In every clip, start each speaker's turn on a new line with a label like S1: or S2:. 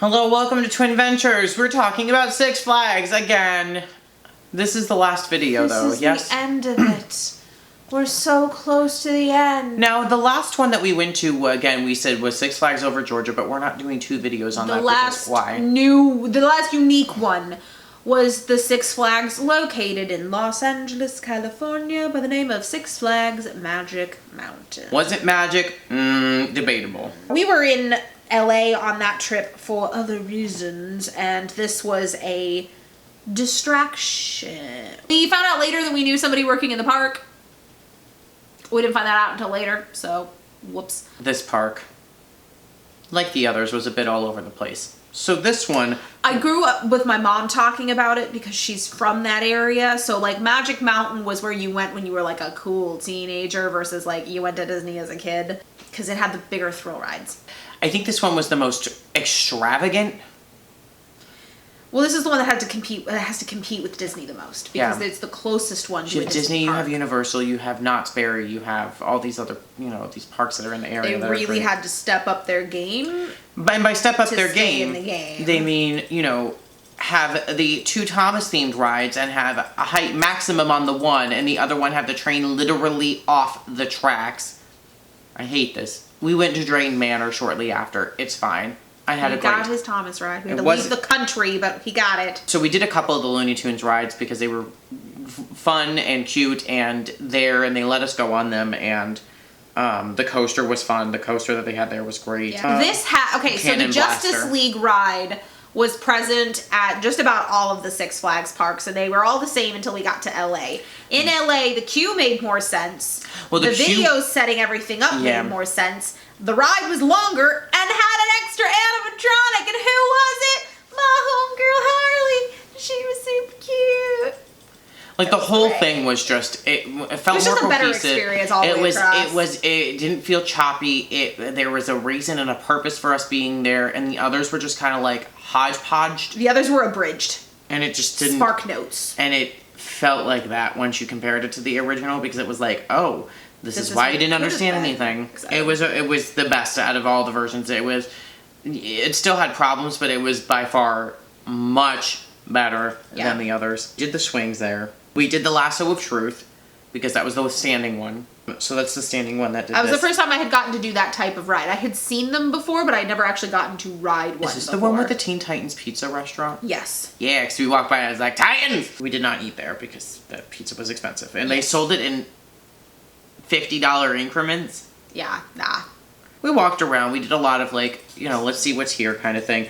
S1: Hello, welcome to Twinventures. We're talking about Six Flags again. This is the last video, though.
S2: This is the end of it. We're so close to the end.
S1: Now, the last one that we went to, again, we said was Six Flags Over Georgia, but we're not doing 2 videos on that because why?
S2: The last unique one was the Six Flags located in Los Angeles, California by the name of Six Flags Magic Mountain.
S1: Was it magic? Debatable.
S2: We were in LA on that trip for other reasons, and this was a distraction. We found out later that we knew somebody working in the park. We didn't find that out until later, so whoops.
S1: This park, like the others, was a bit all over the place. So this one...
S2: I grew up with my mom talking about it because she's from that area. So like Magic Mountain was where you went when you were like a cool teenager versus like you went to Disney as a kid because it had the bigger thrill rides.
S1: I think this one was the most extravagant.
S2: Well, this is the one that has to compete with Disney the most because it's the closest one to
S1: you have Disney, you have Universal, you have Knott's Berry, you have all these other, these parks that are in the area.
S2: They really had to step up their game.
S1: And by step up their
S2: game,
S1: they mean, have the 2 Thomas themed rides and have a height maximum on the one and the other one have the train literally off the tracks. I hate this. We went to Drain Manor shortly after. It's fine. I had
S2: he got his Thomas ride. We had to leave the country, but he got it.
S1: So we did a couple of the Looney Tunes rides because they were fun and cute and they let us go on them, and the coaster was fun. The coaster that they had there was great.
S2: Yeah. So the Justice League ride was present at just about all of the Six Flags parks, and they were all the same until we got to LA. In LA, the queue made more sense. Well, the videos setting everything up made more sense. The ride was longer and had an extra animatronic, and who was it? My homegirl Harley. She was super cute.
S1: Like the whole thing was just it felt more cohesive. A better experience all the way across. It didn't feel choppy. There was a reason and a purpose for us being there, and the others were just kind of like hodgepodged.
S2: The others were abridged.
S1: And it just didn't
S2: spark notes.
S1: And it felt like that once you compared it to the original, because it was like, oh, this is why I didn't understand anything. Exactly. It was the best out of all the versions. It still had problems, but it was by far much better than the others. Did the swings there. We did the Lasso of Truth because that was the standing one. So that's the standing one that did
S2: That was the first time I had gotten to do that type of ride. I had seen them before, but I never actually gotten to ride one.
S1: Is this the one with the Teen Titans Pizza restaurant?
S2: Yes.
S1: Yeah, because we walked by and I was like, Titans! We did not eat there because the pizza was expensive. And they sold it in $50 increments.
S2: Yeah, nah.
S1: We walked around. We did a lot of let's see what's here kind of thing.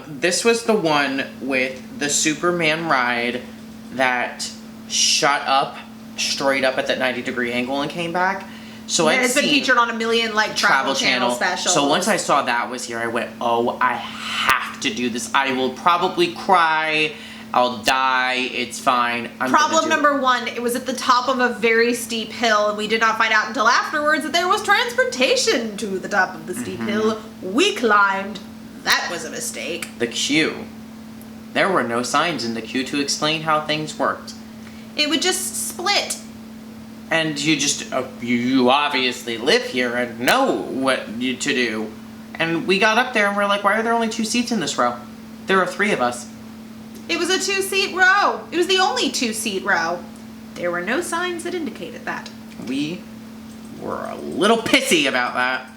S1: This was the one with the Superman ride that shot up straight up at that 90-degree angle and came back. So
S2: it's been featured on a million travel channel specials.
S1: So once I saw that was here, I went, oh, I have to do this. I will probably cry. I'll die. It's fine.
S2: Problem number 1, it was at the top of a very steep hill, and we did not find out until afterwards that there was transportation to the top of the steep hill. We climbed. That was a mistake.
S1: The queue. There were no signs in the queue to explain how things worked.
S2: It would just split.
S1: And you obviously live here and know what to do. And we got up there and we're like, why are there only 2 seats in this row? There are 3 of us.
S2: It was a 2-seat row. It was the only 2-seat row. There were no signs that indicated that.
S1: We were a little pissy about that.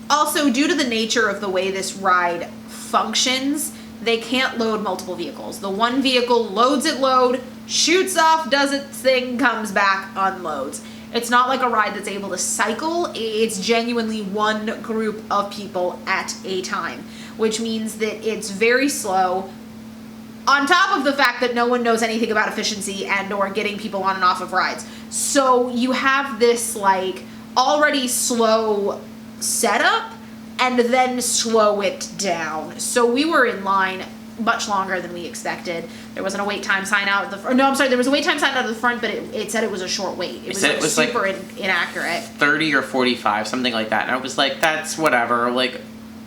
S2: Also, due to the nature of the way this ride functions, they can't load multiple vehicles. The one vehicle loads its load, shoots off, does its thing, comes back, unloads. It's not like a ride that's able to cycle. It's genuinely one group of people at a time, which means that it's very slow. On top of the fact that no one knows anything about efficiency and or getting people on and off of rides. So you have this already slow setup and then slow it down. So we were in line much longer than we expected. There wasn't a wait time sign out there was a wait time sign out of the front, but it said it was a short wait. It was super inaccurate.
S1: 30 or 45, something like that. And I was like, that's whatever.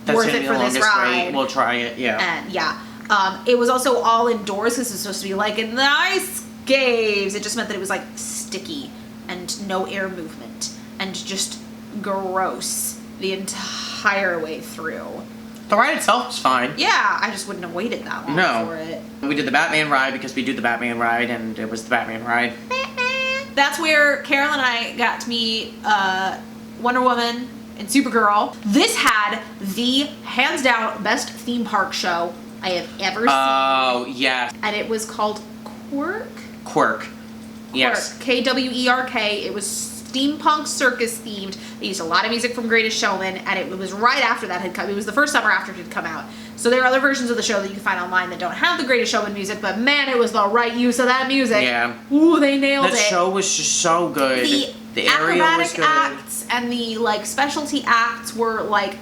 S1: That's
S2: worth it for this ride.
S1: Wait. We'll try it. Yeah.
S2: And it was also all indoors because it's supposed to be in the ice caves. It just meant that it was sticky and no air movement and just gross the entire way through.
S1: The ride itself was fine.
S2: Yeah, I just wouldn't have waited that long for it.
S1: We did the Batman ride because we do the Batman ride, and it was the Batman ride.
S2: That's where Carolyn and I got to meet Wonder Woman and Supergirl. This had the hands down best theme park show I have ever seen.
S1: Oh, yes.
S2: And it was called Quirk?
S1: Quirk. Yes.
S2: Kwerk. It was steampunk circus themed. They used a lot of music from Greatest Showman, and it was right after that had come. It was the first summer after it had come out. So there are other versions of the show that you can find online that don't have the Greatest Showman music, but man, it was the right use of that music.
S1: Yeah.
S2: Ooh, they nailed it.
S1: That show was just so good.
S2: The
S1: area was
S2: acrobatic
S1: good.
S2: acts and the like specialty acts were like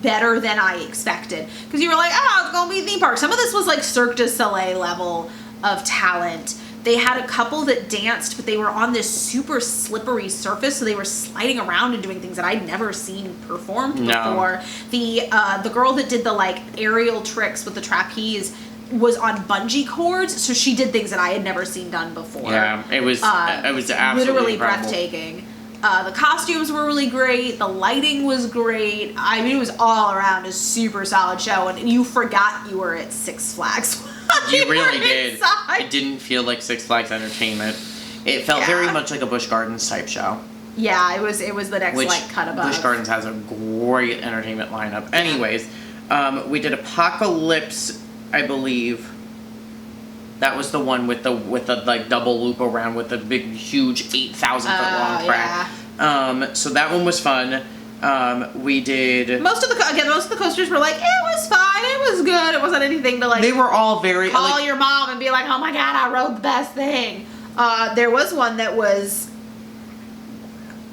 S2: better than I expected. Because you were like, oh, it's gonna be a theme park. Some of this was like Cirque du Soleil level of talent. They had a couple that danced, but they were on this super slippery surface, so they were sliding around and doing things that I'd never seen performed before. The girl that did the like aerial tricks with the trapeze was on bungee cords, so she did things that I had never seen done before.
S1: Yeah, it was absolutely
S2: literally
S1: incredible.
S2: Breathtaking. The costumes were really great. The lighting was great. I mean, it was all around a super solid show, and you forgot you were at Six Flags.
S1: You really did.
S2: Inside.
S1: It didn't feel like Six Flags Entertainment. It felt very much like a Busch Gardens type show.
S2: Yeah, it was the next like cut above.
S1: Busch Gardens has a great entertainment lineup. Anyways, we did Apocalypse, I believe. That was the one with the like double loop around with the big huge 8,000 foot long track.
S2: Yeah.
S1: So that one was fun. We did
S2: most of the coasters were like, it was fine, it was good. It wasn't anything to like.
S1: They were all very
S2: call
S1: like,
S2: your mom and be like, oh my god, I rode the best thing. There was one that was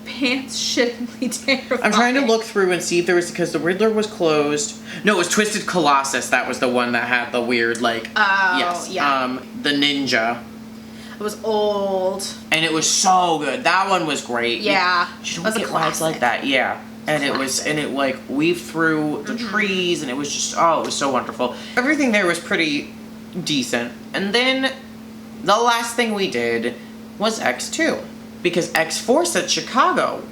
S2: pants shittingly terrifying.
S1: I'm trying to look through and see if there was, because the Riddler was closed. No, it was Twisted Colossus. That was the one that had the weird like. Yes.
S2: Yeah.
S1: The ninja.
S2: It was old.
S1: And it was so good. That one was great.
S2: Yeah.
S1: You don't get rides like that. Yeah. And it was, and it like weaved through the trees, and it was just, oh, it was so wonderful. Everything there was pretty decent. And then the last thing we did was X2. Because X-Force at Chicago,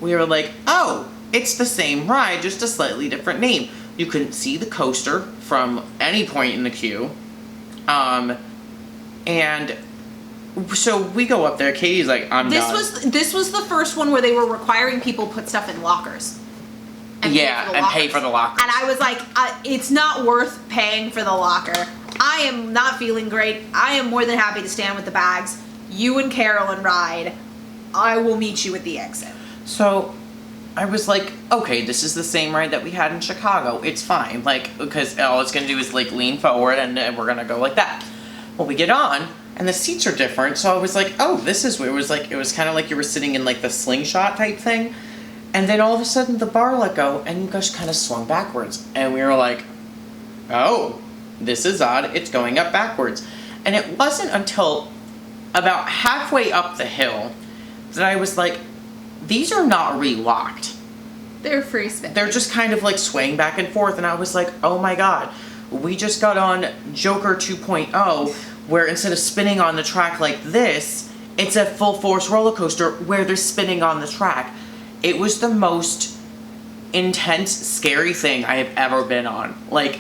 S1: we were like, oh, it's the same ride, just a slightly different name. You couldn't see the coaster from any point in the queue. And so we go up there. Katie's like, I'm done.
S2: This was the first one where they were requiring people put stuff in lockers.
S1: And pay for the lockers.
S2: And I was like, it's not worth paying for the locker. I am not feeling great. I am more than happy to stand with the bags. You and Carolyn ride. I will meet you at the exit.
S1: So I was like, okay, this is the same ride that we had in Chicago. It's fine. Like, because all it's going to do is like lean forward and we're going to go like that. Well, we get on and the seats are different. So I was like, oh, this is weird. It was kind of like you were sitting in like the slingshot type thing. And then all of a sudden the bar let go and you guys kind of swung backwards. And we were like, oh, this is odd. It's going up backwards. And it wasn't until about halfway up the hill that I was like, these are not re-locked.
S2: They're free spinning.
S1: They're just kind of like swaying back and forth. And I was like, oh my god, we just got on Joker 2.0, where instead of spinning on the track like this, it's a full force roller coaster where they're spinning on the track. It was the most intense, scary thing I have ever been on. Like,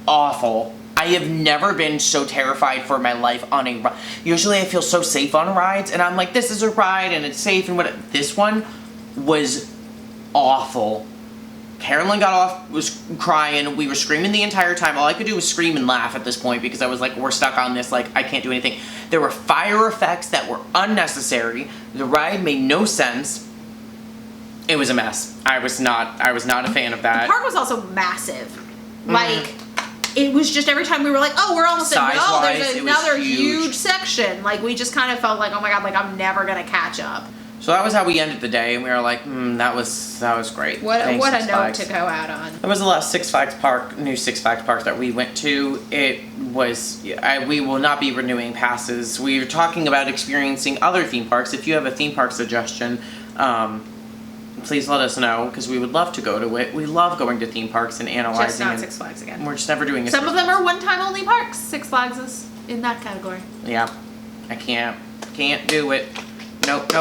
S1: awful. I have never been so terrified for my life on a ride. Usually I feel so safe on rides, and I'm like, this is a ride, and it's safe, and what. This one was awful. Carolyn got off, was crying, we were screaming the entire time. All I could do was scream and laugh at this point, because I was like, we're stuck on this, like, I can't do anything. There were fire effects that were unnecessary. The ride made no sense. It was a mess. I was not a fan of that.
S2: The park was also massive. Like, it was just every time we were like, oh, we're almost at, no, there's another huge section. Like, we just kind of felt like, oh my god, like, I'm never going to catch up.
S1: So that was how we ended the day, and we were like, that was great.
S2: What
S1: Thanks,
S2: a
S1: Six
S2: note
S1: Flags.
S2: to go out on.
S1: There was a lot of new Six Flags parks that we went to. It was, we will not be renewing passes. We were talking about experiencing other theme parks. If you have a theme park suggestion, please let us know, because we would love to go to it. We love going to theme parks and analyzing.
S2: Just not Six Flags again.
S1: We're just never doing it.
S2: Some of them are one-time only parks. Six Flags is in that category.
S1: Yeah, I can't do it. Nope.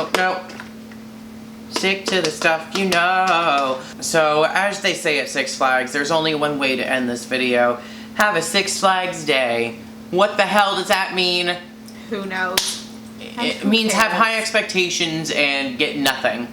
S1: Stick to the stuff you know. So, as they say at Six Flags, there's only one way to end this video. Have a Six Flags day. What the hell does that mean?
S2: Who knows?
S1: It means have high expectations and get nothing.